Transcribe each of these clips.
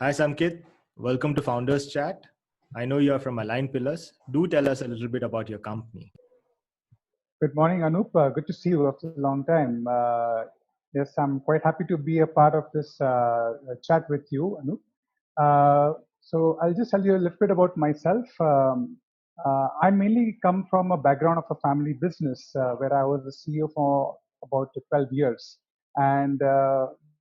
Hi Samkit, welcome to Founders Chat. I know you're from Align Pillars. Do tell us a little bit about your company. Good morning, Anup. Good to see you after a long time. Yes, I'm quite happy to be a part of this chat with you, Anup. So I'll just tell you a little bit about myself. I mainly come from a background of a family business where I was the CEO for about 12 years. And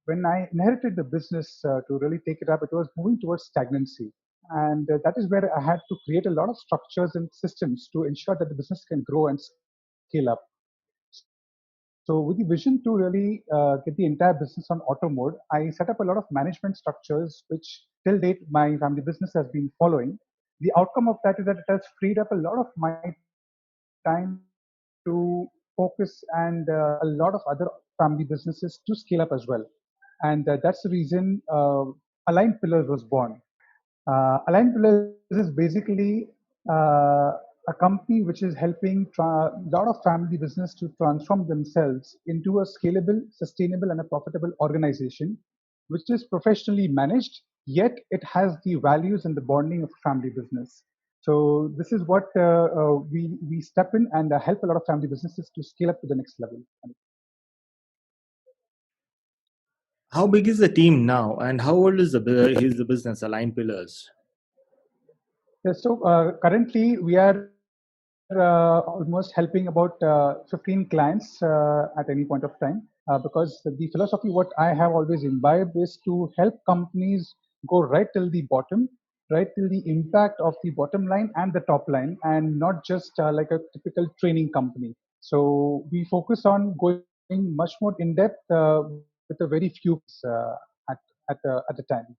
when I inherited the business to really take it up, it was moving towards stagnancy. And that is where I had to create a lot of structures and systems to ensure that the business can grow and scale up. So with the vision to really get the entire business on auto mode, I set up a lot of management structures, which till date my family business has been following. The outcome of that is that it has freed up a lot of my time to focus and a lot of other family businesses to scale up as well. And that's the reason Aligned Pillars was born. Aligned Pillars is basically a company which is helping a lot of family business to transform themselves into a scalable, sustainable, and a profitable organization, which is professionally managed, yet it has the values and the bonding of family business. So this is what we step in and help a lot of family businesses to scale up to the next level. How big is the team now, and how old is the business Align Pillars? So currently we are almost helping about 15 clients at any point of time because the philosophy what I have always imbibed is to help companies go right till the bottom, right till the impact of the bottom line and the top line, and not just like a typical training company. So we focus on going much more in depth with a very few at a time.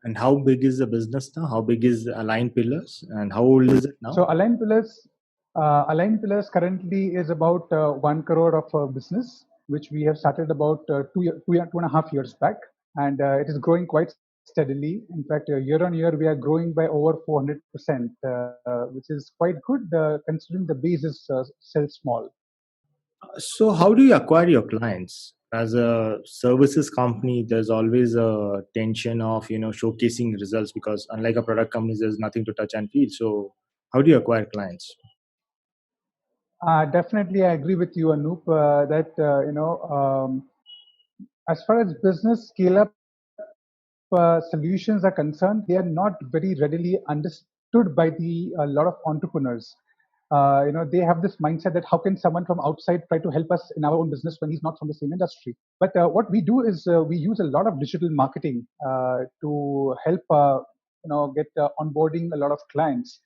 And how big is the business now? How big is Align Pillars, and how old is it now? So Align Pillars currently is about 1 crore of business, which we have started about 2.5 years back, and it is growing quite steadily. In fact, year on year, we are growing by over 400%, which is quite good considering the base is still small. So, how do you acquire your clients? As a services company, there's always a tension of showcasing results because unlike a product company, there's nothing to touch and feel. So, how do you acquire clients? Definitely, I agree with you, Anup, that as far as business scale up solutions are concerned, they are not very readily understood by the a lot of entrepreneurs. They have this mindset that how can someone from outside try to help us in our own business when he's not from the same industry? But what we do is we use a lot of digital marketing to help get onboarding a lot of clients.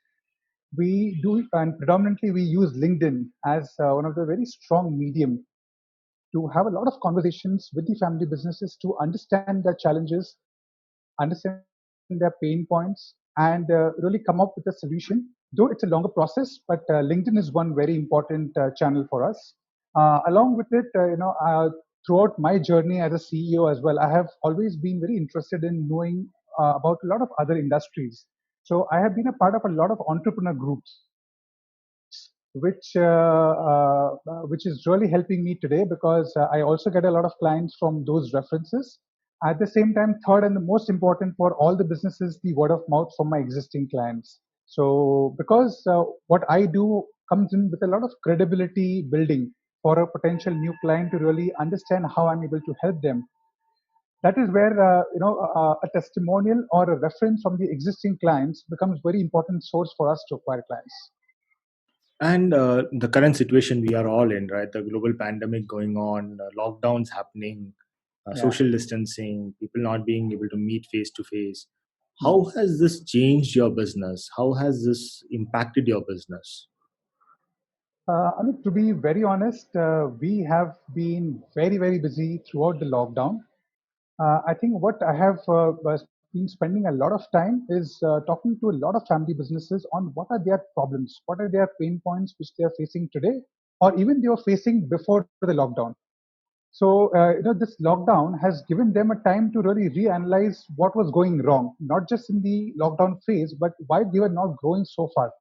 We do, and predominantly we use LinkedIn as one of the very strong medium to have a lot of conversations with the family businesses to understand their challenges, understand their pain points, and really come up with a solution. Though it's a longer process, but LinkedIn is one very important channel for us. Along with it, throughout my journey as a CEO as well, I have always been very interested in knowing about a lot of other industries. So I have been a part of a lot of entrepreneur groups, which is really helping me today because I also get a lot of clients from those references. At the same time, third and the most important for all the businesses, the word of mouth from my existing clients. So because what I do comes in with a lot of credibility building for a potential new client to really understand how I'm able to help them. That is where a testimonial or a reference from the existing clients becomes very important source for us to acquire clients. And the current situation we are all in, right? The global pandemic going on, lockdowns happening, Yeah. social distancing, people not being able to meet face to face. Hmm. How has this changed your business? How has this impacted your business? I mean, to be very honest, we have been very, very busy throughout the lockdown. I think what I have been spending a lot of time is talking to a lot of family businesses on what are their problems, what are their pain points which they are facing today, or even they were facing before the lockdown. So, this lockdown has given them a time to really reanalyze what was going wrong, not just in the lockdown phase, but why they were not growing so far.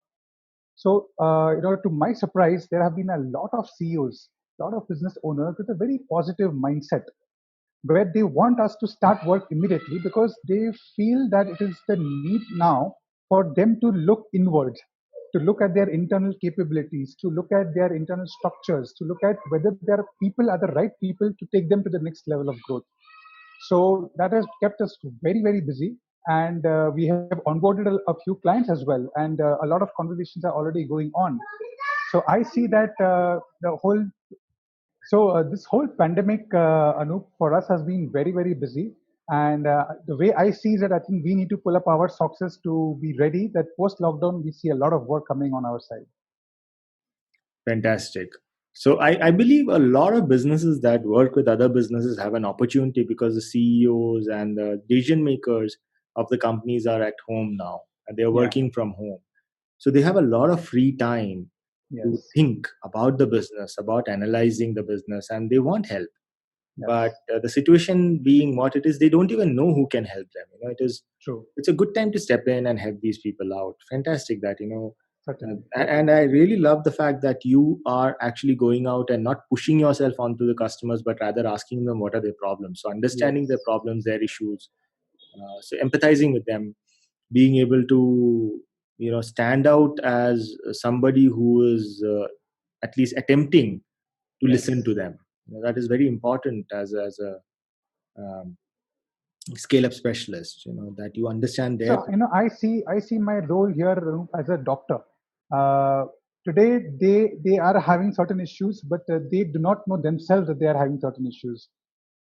So, to my surprise, there have been a lot of CEOs, a lot of business owners with a very positive mindset. where they want us to start work immediately because they feel that it is the need now for them to look inwards, to look at their internal capabilities, to look at their internal structures, to look at whether their people are the right people to take them to the next level of growth. So that has kept us very, very busy. And we have onboarded a few clients as well. And a lot of conversations are already going on. So I see that this whole pandemic, Anup, for us has been very, very busy. And the way I see is that I think we need to pull up our socks to be ready that post lockdown, we see a lot of work coming on our side. Fantastic. So I believe a lot of businesses that work with other businesses have an opportunity because the CEOs and the decision makers of the companies are at home now and they're Yeah. working from home. So they have a lot of free time to Yes. think about the business, about analyzing the business, and they want help. But Yes. the situation being what it is, they don't even know who can help them. True. It's a good time to step in and help these people out. Fantastic that Certainly. and I really love the fact that you are actually going out and not pushing yourself onto the customers, but rather asking them what are their problems. So understanding their Yes. problems, their issues, so empathizing with them, being able to stand out as somebody who is at least attempting to listen Yes. to them. That is very important as a um, scale up specialist. That you understand their. So I see my role here as a doctor. Uh, Today they are having certain issues, but they do not know themselves that they are having certain issues.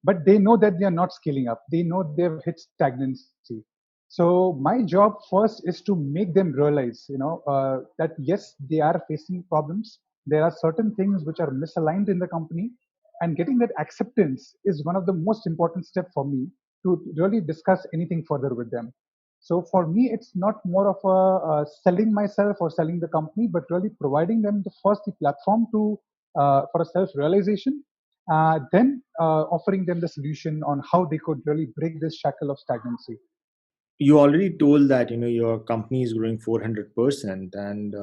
But they know that they are not scaling up. They know they've hit stagnancy. So my job first is to make them realize, that yes, they are facing problems. There are certain things which are misaligned in the company, and getting that acceptance is one of the most important steps for me to really discuss anything further with them. So for me, it's not more of a selling myself or selling the company, but really providing them the platform to for a self realization, then offering them the solution on how they could really break this shackle of stagnancy. You already told that your company is growing 400%, and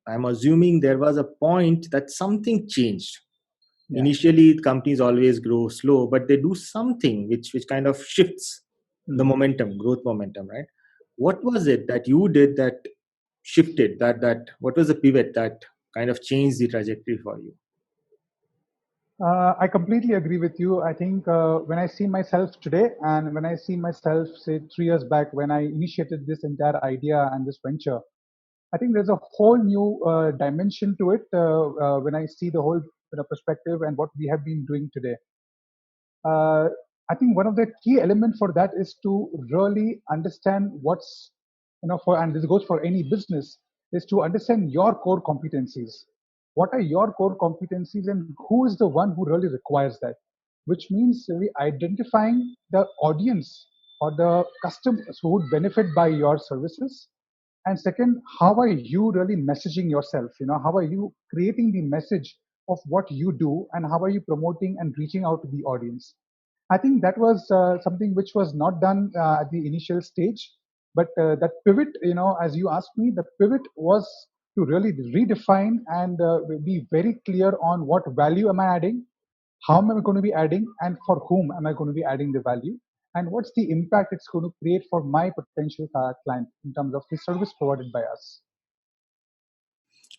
I'm assuming there was a point that something changed. Yeah. Initially companies always grow slow, but they do something which kind of shifts the Hmm. momentum, growth momentum, right? What was it that you did that shifted that what was the pivot that kind of changed the trajectory for you? I completely agree with you. I think when I see myself today and when I see myself, say, 3 years back when I initiated this entire idea and this venture, I think there's a whole new dimension to it when I see the whole perspective and what we have been doing today. uh, I think one of the key elements for that is to really understand what's, and this goes for any business, is to understand your core competencies. What are your core competencies and who is the one who really requires that? Which means really identifying the audience or the customers who would benefit by your services. And second, how are you really messaging yourself? How are you creating the message of what you do and how are you promoting and reaching out to the audience? I think that was something which was not done at the initial stage, but that pivot, as you asked me, the pivot was to really redefine and be very clear on what value am I adding, how am I going to be adding, and for whom am I going to be adding the value, and what's the impact it's going to create for my potential client in terms of the service provided by us.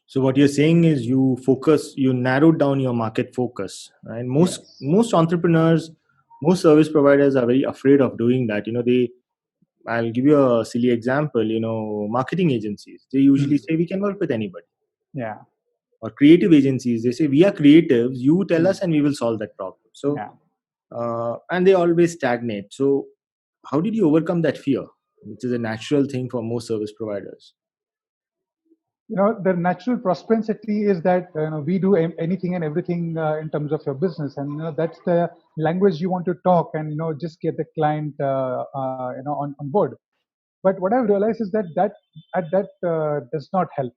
So what you're saying is you narrowed down your market focus, right? most Yes. most entrepreneurs, most service providers are very afraid of doing that. I'll give you a silly example. Marketing agencies, they usually Hmm. say we can work with anybody. Yeah. Or creative agencies, they say we are creatives, you tell Hmm. us and we will solve that problem. So Yeah. and they always stagnate. So how did you overcome that fear, which is a natural thing for most service providers? The natural propensity is that we do anything and everything in terms of your business, and that's the language you want to talk, and just get the client on board. But what I've realized is that does not help.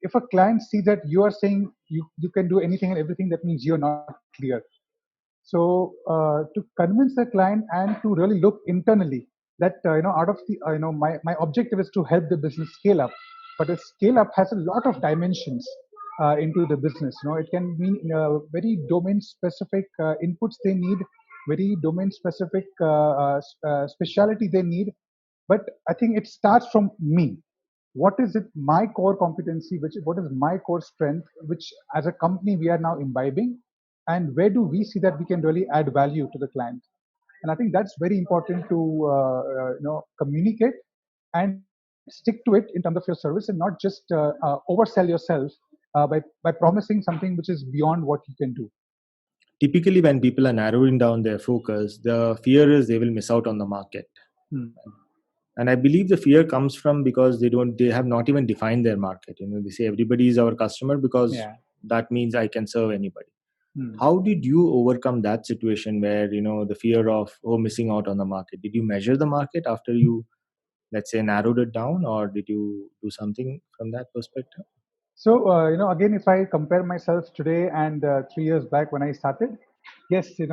If a client sees that you are saying you can do anything and everything, that means you're not clear. So to convince the client and to really look internally that out of the my objective is to help the business scale up, but a scale up has a lot of dimensions into the business. It can mean very domain specific inputs they need, very domain specific speciality they need. But I think it starts from me. What is it my core competency, which what is my core strength, which as a company we are now imbibing, and where do we see that we can really add value to the client? And I think that's very important to communicate and stick to it in terms of your service, and not just oversell yourself by promising something which is beyond what you can do. Typically, when people are narrowing down their focus, the fear is they will miss out on the market. Hmm. And I believe the fear comes from because they have not even defined their market. They say everybody is our customer because Yeah. that means I can serve anybody. Hmm. How did you overcome that situation where the fear of missing out on the market? Did you measure the market after you, let's say, narrowed it down, or did you do something from that perspective? So, again, if I compare myself today and 3 years back when I started, yes, to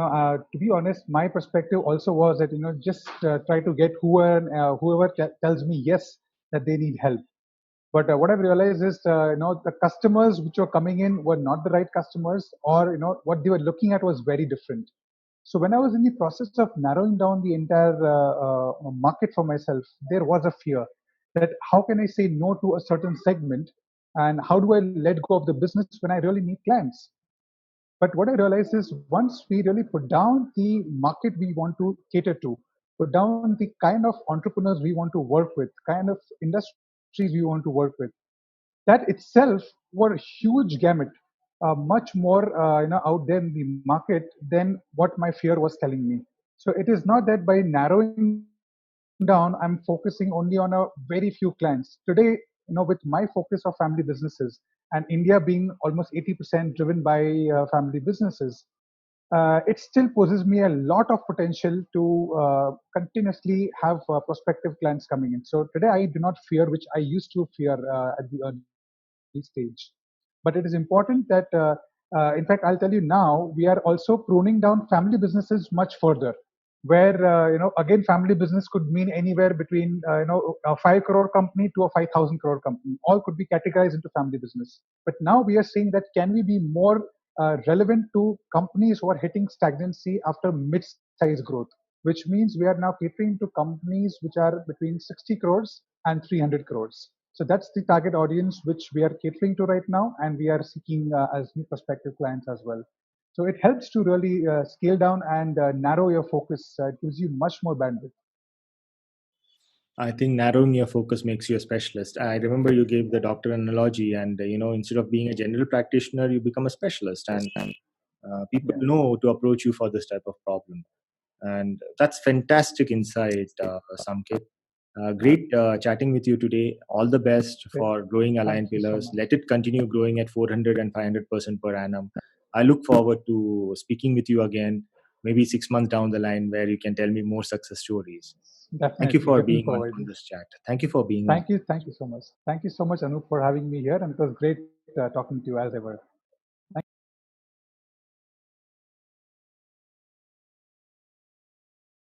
be honest, my perspective also was that, just try to get whoever tells me yes, that they need help. But what I've realized is, the customers which were coming in were not the right customers, or, what they were looking at was very different. So when I was in the process of narrowing down the entire market for myself, there was a fear that how can I say no to a certain segment, and how do I let go of the business when I really need clients? But what I realized is once we really put down the market we want to cater to, put down the kind of entrepreneurs we want to work with, kind of industries we want to work with, that itself were a huge gamut, much more out there in the market than what my fear was telling me. So it is not that by narrowing down I'm focusing only on a very few clients today. With my focus of family businesses, and India being almost 80% driven by family businesses, it still poses me a lot of potential to continuously have prospective clients coming in. So today I do not fear, which I used to fear at the early stage. But it is important that, in fact, I'll tell you now, we are also pruning down family businesses much further. Where again, family business could mean anywhere between a 5 crore company to a 5,000 crore company. All could be categorized into family business. But now we are saying that can we be more relevant to companies who are hitting stagnancy after mid-size growth, which means we are now catering to companies which are between 60 crores and 300 crores. So that's the target audience which we are catering to right now, and we are seeking as new prospective clients as well. So it helps to really scale down and narrow your focus. It gives you much more bandwidth. I think narrowing your focus makes you a specialist. I remember you gave the doctor analogy, and instead of being a general practitioner, you become a specialist, and people Yeah. know to approach you for this type of problem. And that's fantastic insight, Samkit. Great chatting with you today. All the best Great. for growing Thank Align you so Pillars. much. Let it continue growing at 400 and 500% per annum. I look forward to speaking with you again, maybe 6 months down the line, where you can tell me more success stories. Thank you Definitely. for Looking being on, forward. this chat. Thank you for being on. Thank you. Thank you so much. Thank you so much, Anup, for having me here. And it was great talking to you as ever.